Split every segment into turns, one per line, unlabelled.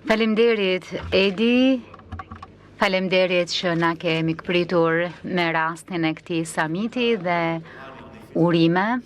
Faleminderit Edi, faleminderit që na kemi këpritur me rastin e këtij samiti dhe urime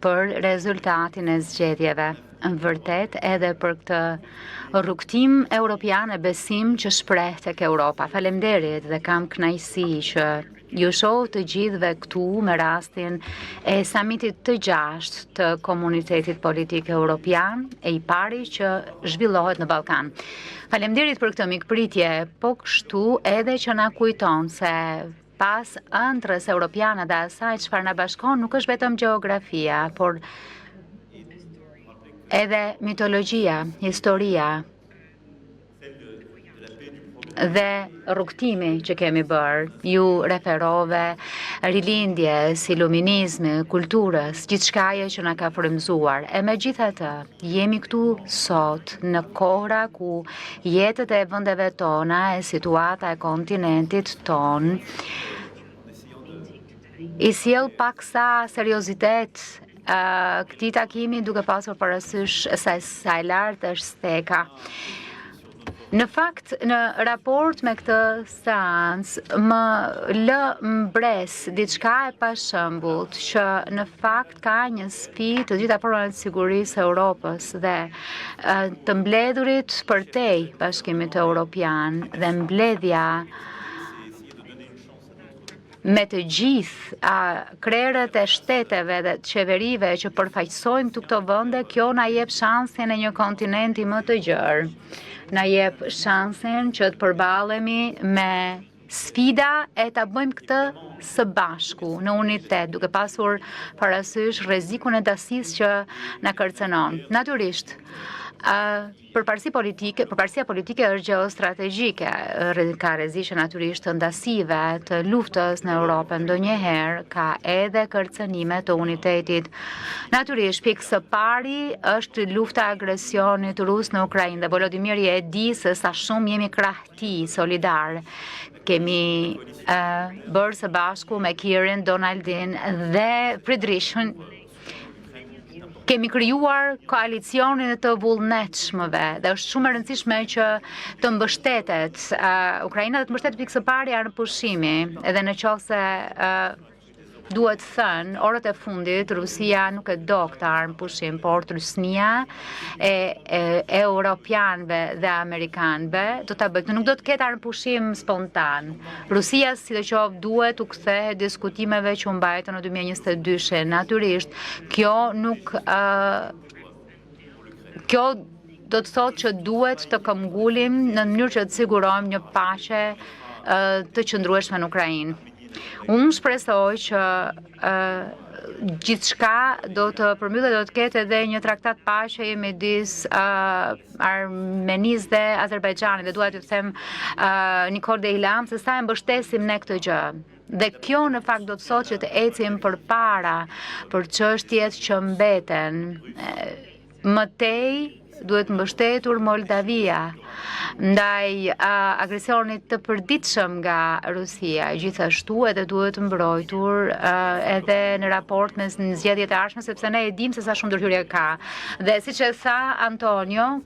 për rezultatin e zgjedhjeve. Në vërtet edhe për këtë rrugtim europian e besim që shpreh tek Europa. Faleminderit dhe kam kënaqësi që ju shoh të gjithëve këtu me rastin e samitit të 6 të komunitetit politik europian e i pari që zhvillohet në Ballkan. Faleminderit për këtë mikpritje, po kështu edhe që na kujton se pas ëndrrës europiane dhe asaj çfarë na bashkon nuk është vetëm gjeografia, por edhe mitologjia, historia dhe rrugtimi që kemi bërë. Ju referove rilindjes, iluminizmi, kulturës, gjithçkaje që na ka frymëzuar. E megjithatë, jemi këtu sot në kohra ku jetët e vendeve tona e situata e kontinentit ton i sjell paksa seriozitet këtij takimi duke pasur parasysh sa e lartë është steka. Në fakt, në raport me këtë seancë, më lë mbres diçka e pashëmbullt që në fakt ka një sfidë të gjitha format të sigurisë së Europës dhe të mbledhurit përtej Bashkimit Evropian dhe mbledhja me të gjithë krerët e shteteve dhe të qeverive që përfaqësojmë këto vende, kjo na jep shansin e një kontinenti më të gjerë. Na jep shansin që të përballemi me sfida e ta bëjmë këtë së bashku, në unitet, duke pasur parasysh rrezikun e dasisë që na kërcënon. Natyrisht, përparësia politike është gjeostrategjike, ka rreziqe natyrisht të ndasive, të luftës në Europë, ndonjëherë ka edhe kërcënime të unitetit. Natyrisht, pikë së pari është lufta e agresionit rus në Ukrainë dhe Volodymyr e di se sa shumë jemi krahti, solidar. Kemi bërë së bashku me Kirin, Donaldin dhe Friedrichun. Kemi krijuar koalicionin e të vullnetshmëve dhe është shumë e rëndësishme që të mbështetet Ukraina dhe të mbështetet pikë së pari armëpushimi, edhe në qoftë se duhet thënë, orët e fundit Rusia nuk e do këtë armëpushim, por trysnia e europianëve dhe amerikanëve do ta bëjë. Nuk do të ketë armëpushim spontan. Rusia sidoqoftë duhet u kthehet diskutimeve që u mbajtën në 2022. Natyrisht, kjo do të thotë që duhet të këmbgullim në mënyrë që të sigurojmë një paqe të qëndrueshme në Ukrainë. Unë shpresoj që gjithçka do të përmbyllet, do të ketë edhe një traktat paqe midis Armenisë dhe Azerbajxhanit dhe dua t'ju them Nikol dhe Ilam se sa e mbështesim ne këtë gjë. Dhe kjo në fakt do të thotë që të ecim përpara për çështjet që mbeten. Mëtej duhet mbështetur Moldavia ndaj agresionit të përditshëm nga Rusia. Gjithashtu edhe duhet mbrojtur edhe në raport me zgjedhjet e ardhshme, sepse ne e dimë se sa shumë ndërhyrje ka. Dhe siç e tha Antonio,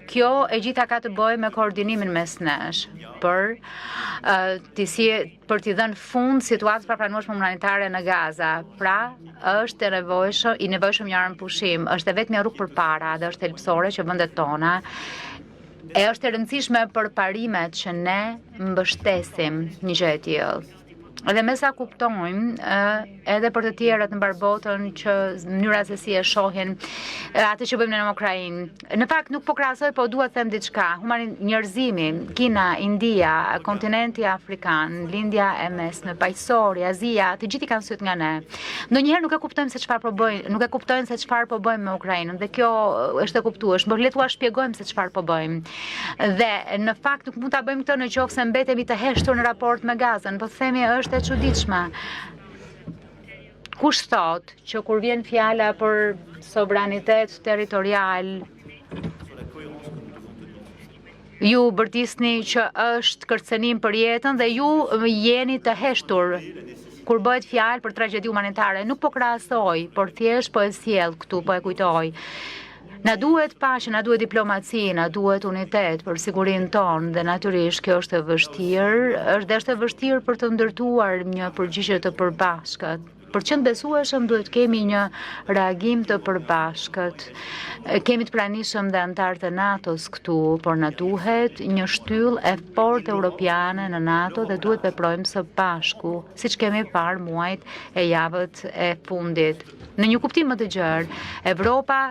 kjo e gjitha ka të bëjë me koordinimin mes nesh për t'i dhënë fund situatës papranueshme humanitare në Gaza. Pra, është i nevojshëm një armëpushim, është e vetmja rrugë përpara dhe është thelbësore që vendet tona e është e rëndësishme për parimet që ne mbështesim një gjë e tillë. Edhe me sa kuptojmë, edhe për të tjerët në barbotën që mënyra se si e shohin atë që bëjmë në Ukrainë. Në fakt nuk po krahasoj, po dua të them diçka. Njerëzimi, Kina, India, kontinenti afrikan, lindja e mesme, paqësori, Azia, të gjithë i kanë syt nga ne. Ndonjëherë nuk e kuptojmë se çfarë po bëjnë, nuk e kuptojnë se çfarë po bëjmë me Ukrainën dhe kjo është e kuptueshme, por le t'ua shpjegojmë se çfarë po bëjmë. Dhe në fakt nuk mund ta bëjmë këtë nëse mbetemi të heshtur në raport me Gazën, po themi është e çuditshme. Kush thot që kur vjen fjala për sovranitet territorial, ju bërtisni që është kërcënim për jetën dhe ju jeni të heshtur kur bëhet fjalë për tragjedi humanitare. Nuk po krahasoj, por thjesht po e sjell këtu, po e kujtoj. Na duhet paqe, na duhet diplomaci, na duhet unitet për sigurinë tonë dhe natyrisht kjo është e vështirë për të ndërtuar një përgjigje të përbashkët. Për qenë besueshëm duhet kemi një reagim të përbashkët. Kemi të pranishëm dhe antarë të NATO-s këtu, por na duhet një shtyllë e fortë europiane në NATO dhe duhet veprojmë së bashku, siç kemi parë muajt e javët e fundit. Në një kuptim më të gjerë, Evropa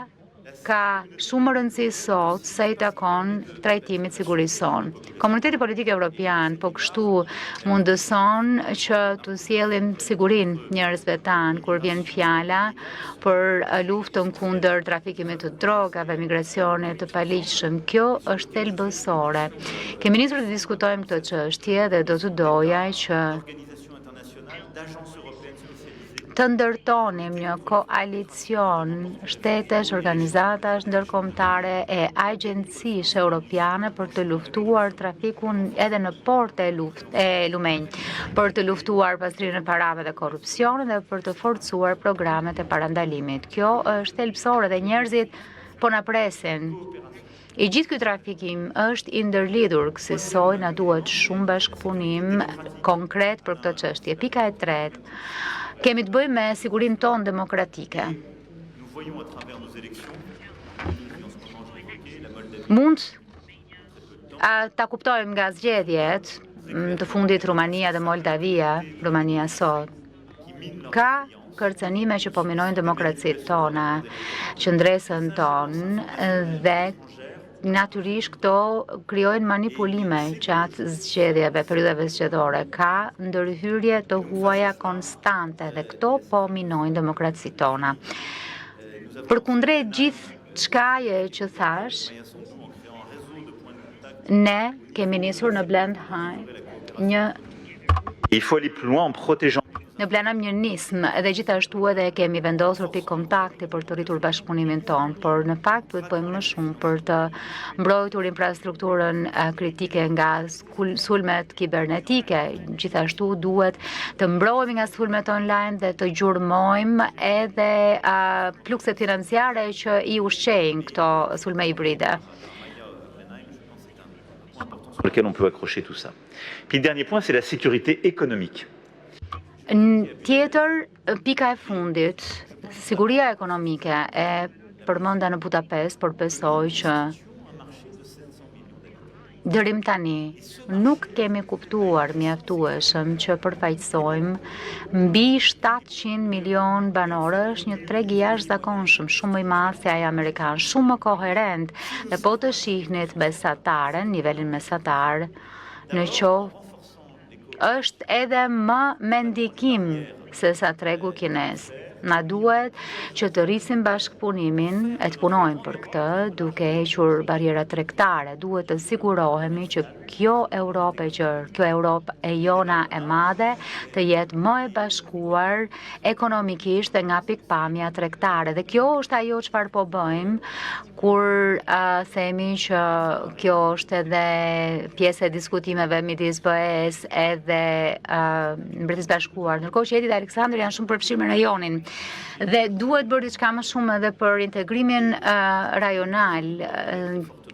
ka shumë rëndësi sot se i takon trajtimit sigurisë sonë. Komuniteti politik evropian po kështu mundëson që të sjellim sigurinë njerëzve tanë kur vjen fjala për luftën kundër trafikimit të drogave, migracionit të paligjshëm. Kjo është thelbësore. Kemi nisur të diskutojmë këtë çështje dhe do të doja që të ndërtonim një koalicion shtetesh, organizatash ndërkombëtare e agjencish europiane për të luftuar trafikun edhe në portë e lumenj, për të luftuar pastrinë e parave dhe korrupsionin dhe për të forcuar programet e parandalimit. Kjo është thelbësore dhe njerëzit po na presin. I gjithë ky trafikim është i ndërlidhur, kësaj na duhet shumë bashkëpunim konkret për këtë çështje. Pika e tretë. Kemi të bëjmë me sigurinë tonë demokratike. Mund ta kuptojmë nga zgjedhjet të fundit Rumania dhe Moldavia, Rumania sot. Ka kërcënime që po minojnë demokracitë tona, qëndresën tonë dhe natyrisht këto krijojnë manipulime gjatë zgjedhjeve, periudhave zgjedhore. Ka ndërhyrje të huaja konstante dhe këto po minojnë demokracitë tona. Përkundrejt gjithë çkaje që thash, ne kemi nisur në Blend High në plenam një nismë edhe gjithashtu edhe kemi vendosur pikë kontakti për të rritur bashkëpunimin tonë, por në fakt duhet bëjmë më shumë për të mbrojtur infrastrukturën kritike nga sulmet kibernetike. Gjithashtu duhet të mbrojmë nga sulmet online dhe të gjurmojmë edhe flukset financiare që i ushqejnë këto sulme hibride.
Sur lequel on peut accrocher tout ça. Puis le dernier point, c'est la sécurité économique.
Tjetër, pika e fundit, siguria ekonomike e përmenda në Budapest, por besoj që dërim tani nuk kemi kuptuar mjaftueshëm që përfaqësojmë mbi 700 milion banorësh një treg i jashtëzakonshëm, shumë i madh se ai amerikan, shumë më koherent dhe po të shihnit mesataren, nivelin mesatar në qoftë është edhe më me ndikim se sa tregu kinez. Na duhet që të rrisim bashkëpunimin, e të punojmë për këtë, duke hequr barriera tregtare. Duhet të sigurohemi që kjo Europë e jona e madhe të jetë më e bashkuar ekonomikisht dhe nga pikpamja tregtare. Dhe kjo është ajo çfarë po bëjmë kur themi që kjo është edhe pjesë e diskutimeve midis BE-s edhe Mbretërisë Bashkuar. Ndërkohë që Edi dhe Aleksandri janë shumë përfshirë me rajonin. Dhe duhet bërë diçka më shumë edhe për integrimin rajonal,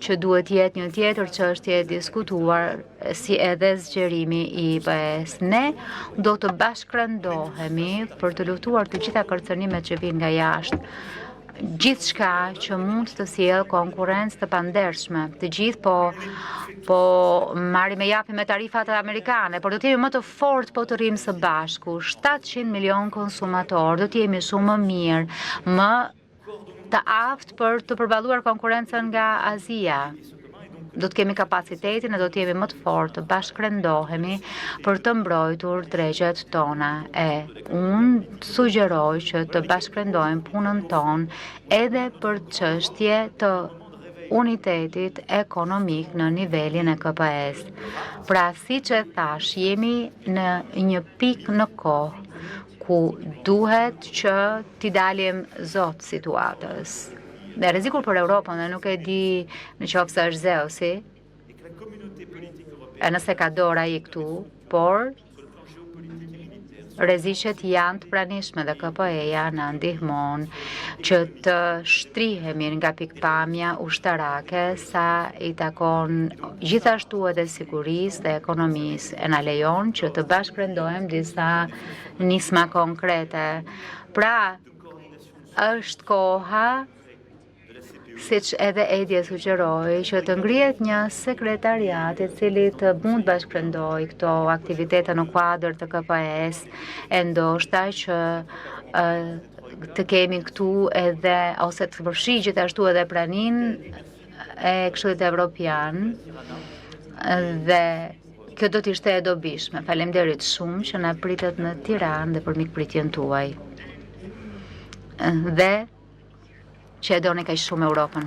që duhet jetë një tjetër çështje e diskutuar, si edhe zgjerimi i BE-s. Ne do të bashkërendohemi për të luftuar të gjitha kërcënimet që vijnë nga jashtë. Gjithçka që mund të sjellë konkurrencë të pandershme. Të gjithë po marrim e japim me tarifat amerikane, por do të jemi më të fortë po të rrimë së bashku. 700 milion konsumator, do të jemi shumë më mirë, më të aftë për të përballuar konkurrencën nga Azia. Do të kemi kapacitetin e do të jemi më të fortë, të bashkërendohemi për të mbrojtur tregjet tona. Unë sugjeroj që të bashkërendohem punën tonë edhe për çështje të unitetit ekonomik në nivelin e KPS. Pra, siç e thash, jemi në një pikë në kohë ku duhet që t'i dalim zot situatës. Dhe rreziku për Europën, dhe nuk e di në qoftë se është Zeusi, nëse ka dora i këtu, por rreziqet janë të pranishme dhe KPE-ja na ndihmon që të shtrihemi nga pikpamja ushtarake sa i takon gjithashtu edhe sigurisë dhe ekonomisë. E na lejon që të bashkëprendohem disa nisma konkrete. Pra, është koha, siç edhe Edje sugjeroi, që të ngrihet një sekretariat i cili të mund bashkëprendoj këto aktivitete në kuadër të KPE-s, e ndoshta që të kemi këtu edhe ose të përfshi gjithashtu edhe pranin e Këshillit Evropian dhe kjo do të ishte e dobishme. Faleminderit shumë që na pritet në Tiranë dhe për mikpritjen tuaj. Dhe që e doni kaq shumë Europën.